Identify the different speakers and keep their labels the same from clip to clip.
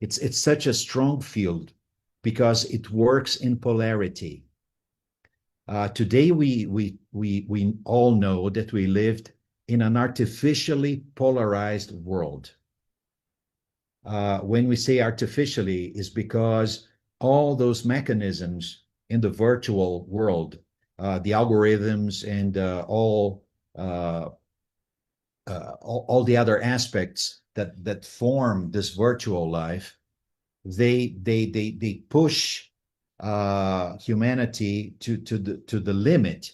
Speaker 1: It's such a strong field because it works in polarity. Today, we all know that we lived in an artificially polarized world. When we say artificially, is because all those mechanisms in the virtual world, the algorithms and uh, all the other aspects that form this virtual life, they push humanity to the limit.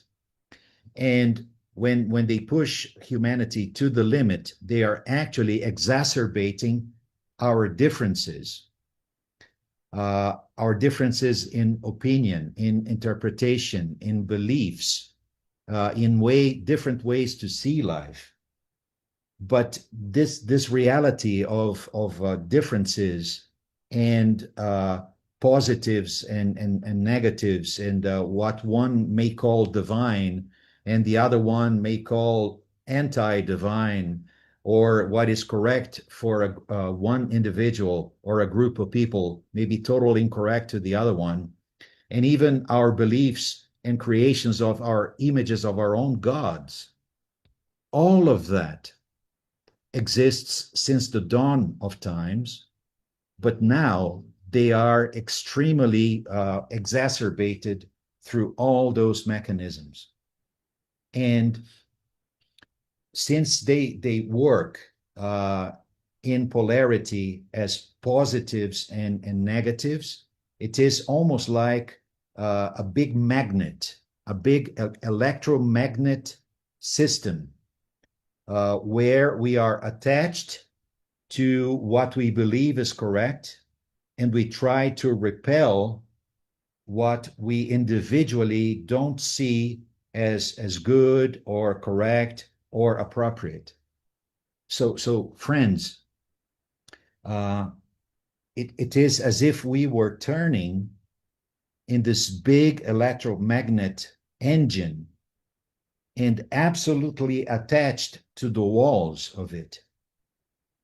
Speaker 1: And when they push humanity to the limit, they are actually exacerbating our differences, our differences in opinion, in interpretation, in beliefs, in different ways to see life. But this reality of differences and positives and negatives, and what one may call divine and the other one may call anti-divine, or what is correct for one individual or a group of people may be totally incorrect to the other one, and even our beliefs and creations of our images of our own gods, all of that exists since the dawn of times, but now they are extremely exacerbated through all those mechanisms. And since they work in polarity as positives and negatives, it is almost like a big magnet, a big electromagnet system where we are attached to what we believe is correct, and we try to repel what we individually don't see as good or correct or appropriate. So friends, it is as if we were turning in this big electromagnet engine and absolutely attached to the walls of it,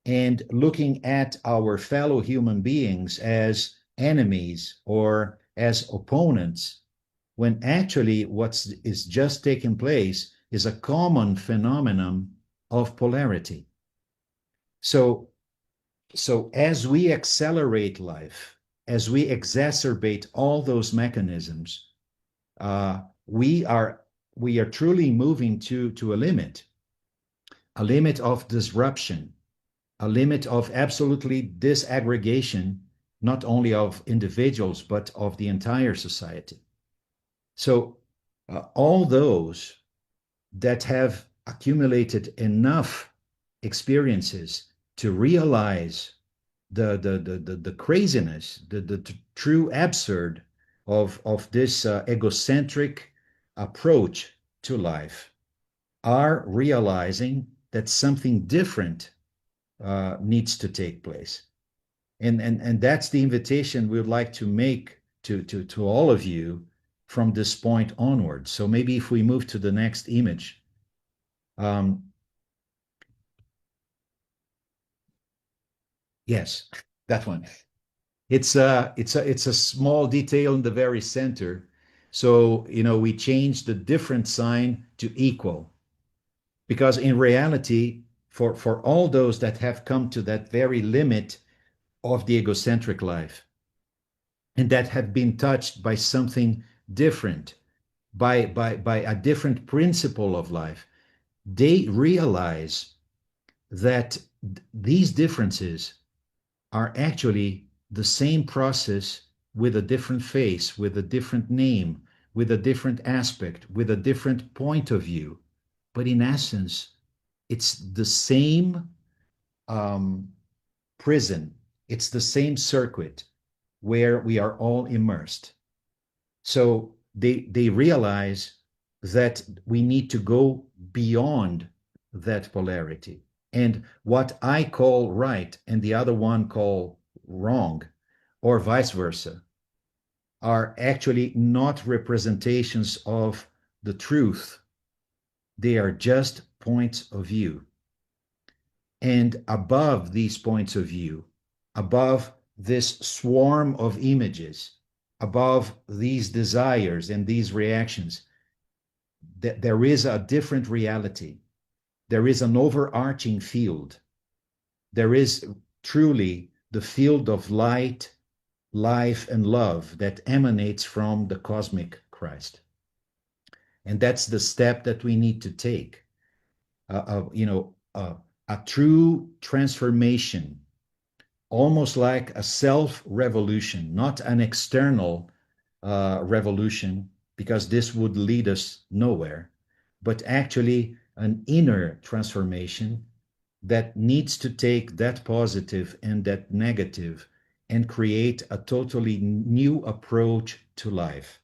Speaker 1: and looking at our fellow human beings as enemies or as opponents, when actually what is just taking place is a common phenomenon of polarity. So as we accelerate life, as we exacerbate all those mechanisms, we are truly moving to a limit of disruption, a limit of absolutely disaggregation, not only of individuals, but of the entire society. So all those that have accumulated enough experiences to realize the craziness, the true absurd of this egocentric approach to life, are realizing that something different needs to take place. And that's the invitation we would like to make to all of you from this point onward. So maybe if we move to the next image. Yes, that one. It's a small detail in the very center. So, we change the different sign to equal, because in reality, for all those that have come to that very limit of the egocentric life, and that have been touched by something different, by a different principle of life, they realize that these differences are actually the same process with a different face, with a different name, with a different aspect, with a different point of view. But in essence, it's the same prison, it's the same circuit where we are all immersed. So they realize that we need to go beyond that polarity. And what I call right and the other one call wrong, or vice versa, are actually not representations of the truth. They are just points of view. And above these points of view, above this swarm of images, above these desires and these reactions, that there is a different reality. There is an overarching field. There is truly the field of light, life, and love that emanates from the cosmic Christ. And that's the step that we need to take. A true transformation, almost like a self revolution, not an external revolution, because this would lead us nowhere, but actually an inner transformation that needs to take that positive and that negative and create a totally new approach to life.